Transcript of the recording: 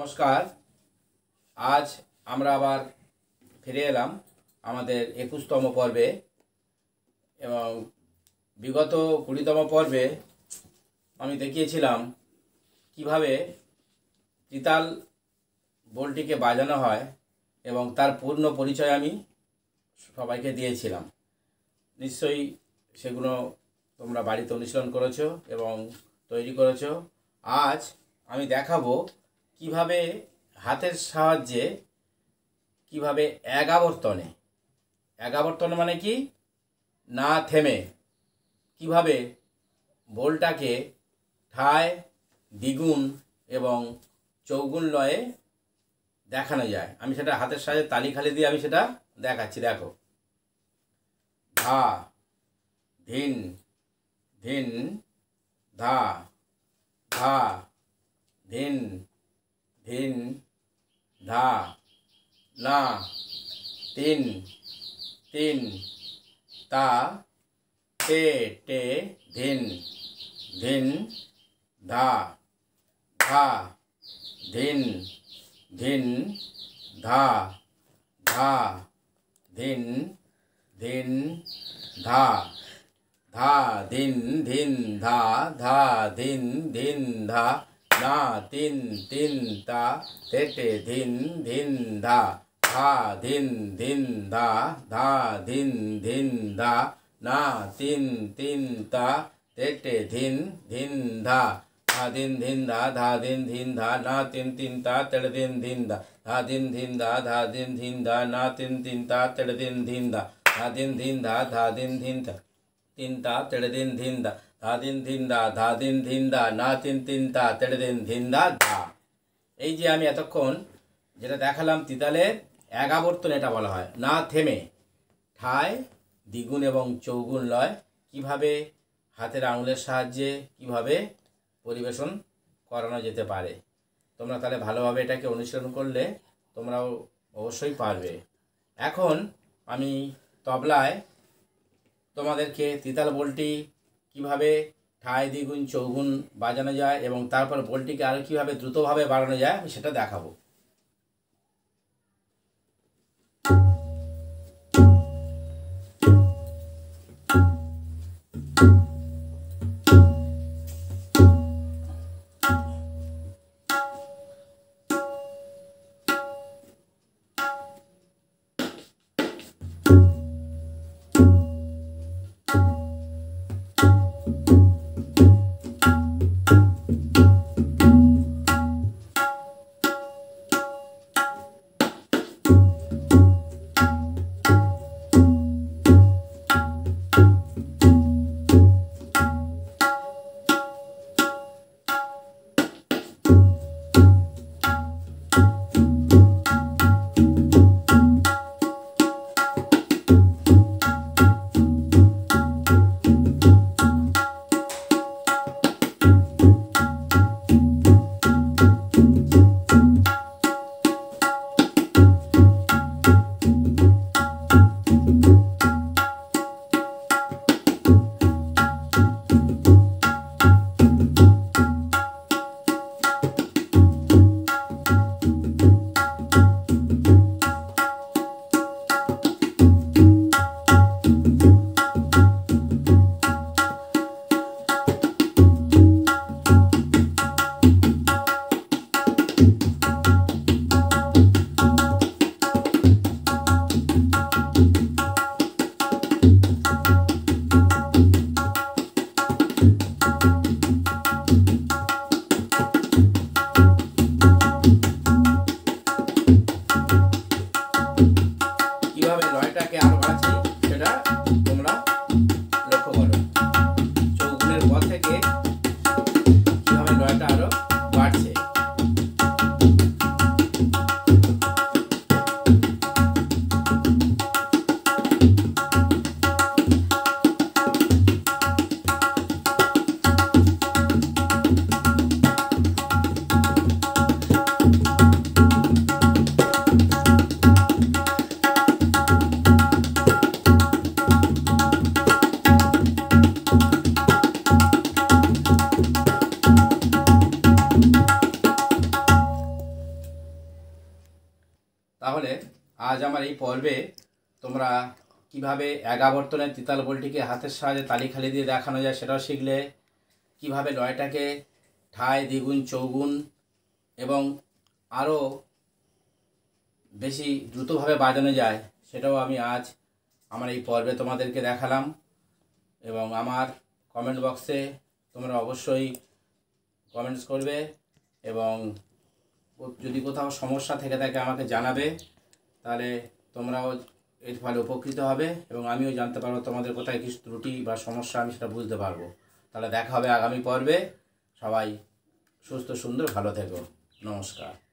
नमस्कार। आज আমরা আবার ফিরে এলাম আমাদের 21তম পর্বে এবং বিগত 20তম পর্বে আমি দেখিয়েছিলাম কিভাবে তিতাল বলটিকে বাজানো হয় এবং তার পূর্ণ পরিচয় আমি সবাইকে দিয়েছিলাম। নিশ্চয়ই সেগুলো তোমরা বাড়িতে অনুশীলন করেছো এবং তৈরি করেছো। আজ আমি দেখাবো কিভাবে হাতের সাহায্যে কিভাবে একাবর্তনে মানে কি না থেমে কিভাবে বলটাকে ঠায়, দ্বিগুণ এবং চৌগুণ লয়ে দেখানো যায়। আমি সেটা হাতের সাহায্যে তালিখালি দিয়ে আমি সেটা দেখাচ্ছি। দেখো, ধা ধিন ধিন ধা ধা ধিন ধিন ধা না তিন তিন তা তে তে ধিন ধিন ধা ধা ধিন ধিন ধা ধা ধিন ধিন ধা ধা ধিন ধিন ধা ধা ধিন ধিন ধা না তিন তিন তা তেটে ধিন ধিন ধা ধা ধিন ধিন ধা ধা ধিন ধিন ধা না তিন তিন তা তেটে ধিন ধিন ধা ধা ধিন ধিন ধা ধা ধিন ধিন ধা না তিন তিন তা তেড়ে ধিন ধিন ধা ধা ধিন ধিন ধা ধা ধিন ধিন ধা না তিন তিন তা তেড়ে ধিন ধিন ধা ধা ধিন ধিন ধা ধা ধিন ধিন ধা তিন তা তেড়ে ধিন ধিন ধা ধা ধিন ধিন ধা ধা ধিন ধিন ধা না তিন তিন তা তেড়ে ধিন ধিন ধা ধা। এই যে আমি এতক্ষণ যেটা দেখালাম তিতালের একাবর্তন, এটা বলা হয় না থেমে ঠায়, দ্বিগুণ এবং চৌগুণ লয় কিভাবে হাতের আঙুলের সাহায্যে কিভাবে পরিবেশন করানো যেতে পারে। তোমরা তাহলে ভালোভাবে এটাকে অনুসরণ করলে তোমরাও অবশ্যই পারবে। এখন আমি তবলায় তোমাদেরকে তিতাল বলটি কিভাবে ঠায়, দ্বিগুণ, চৌগুণ বাজানো যায় এবং তারপর বলটিকে আরও কীভাবে দ্রুতভাবে বাড়ানো যায় আমি সেটা দেখাবো। তাহলে আজ আমার এই পর্বে তোমরা কিভাবে এগাবর্তনের তিতাল বোলটিকে হাতের সাহায্যে তালিখালি দিয়ে দেখানো যায় সেটাও শিখলে, কিভাবে লয়টাকে ঠায়, দ্বিগুণ, চৌগুণ এবং আরও বেশি দ্রুতভাবে বাজানো যায় সেটাও আমি আজ আমার এই পর্বে তোমাদেরকে দেখালাম। এবং আমার কমেন্ট বক্সে তোমরা অবশ্যই কমেন্টস করবে এবং যদি কোথাও সমস্যা থেকে থাকে আমাকে জানাবে, তাহলে তোমরাও এর ফলে উপকৃত হবে এবং আমিও জানতে পারবো তোমাদের কোথায় কিছু ত্রুটি বা সমস্যা, আমি সেটা বুঝতে পারবো। তাহলে দেখা হবে আগামী পর্বে। সবাই সুস্থ সুন্দর ভালো থেকো। নমস্কার।